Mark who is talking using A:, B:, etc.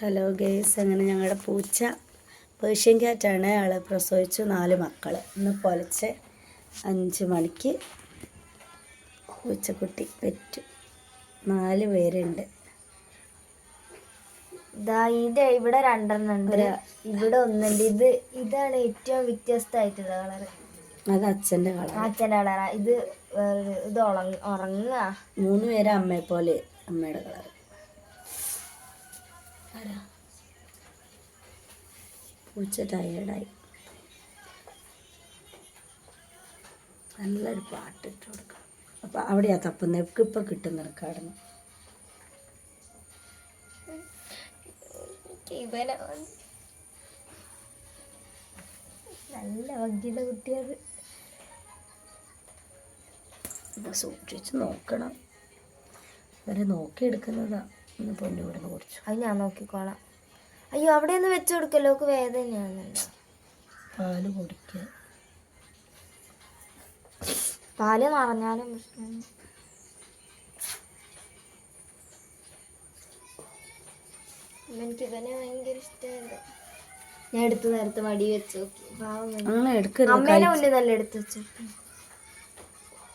A: Hello guys, അങ്ങനെ ഞങ്ങളുടെ പൂച്ച പേർഷ്യൻ ക്യാറ്റാണ്. ആളെ പ്രസവിച്ചു 4 മക്കൾ. ഇന്ന് പുലർച്ചെ 5 മണിക്ക് പൂച്ചക്കുട്ടി പെറ്റു. 4 പേരുണ്ട്.
B: ഇവിടെ 2 ഉണ്ട്, ഇവിടെ 1 ഉണ്ട്. ഇതാണ് ഏറ്റവും വ്യത്യസ്തമായിട്ടുള്ള കളറ്.
A: അത് അച്ഛൻ്റെ
B: കളറാ. ഇത് ഉറങ്ങുക.
A: 3 പേര് അമ്മയെ പോലെ, അമ്മയുടെ കളർ. പൂച്ച ടയേർഡായി. നല്ലൊരു പാട്ടിട്ട് കൊടുക്കാം. അപ്പം അവിടെയാ തപ്പുന്നത്. ഇപ്പം കിട്ടും നിനക്കാടുന്നു.
B: നല്ല ഭംഗിയുള്ള കുട്ടിയത്.
A: സൂക്ഷിച്ച് നോക്കണം. ഇവരെ നോക്കിയെടുക്കുന്നതാ. ഒന്ന് പൊന്നുകൂടെ കുറിച്ചു.
B: അത് ഞാൻ നോക്കിക്കോളാം. അയ്യോ, അവിടെ ഒന്ന് വെച്ച് കൊടുക്കല്ലോ, വേദനയാണല്ലോ.
A: പാല് കുടിക്കുക.
B: പാല് നിറഞ്ഞാലും എനിക്ക് ഇവനെ ഭയങ്കര ഇഷ്ടമായത്. ഞാൻ നേരത്തെ മടി വെച്ച് നോക്കി. അമ്മേനെ മുന്നിൽ നല്ല എടുത്ത് വെച്ചു.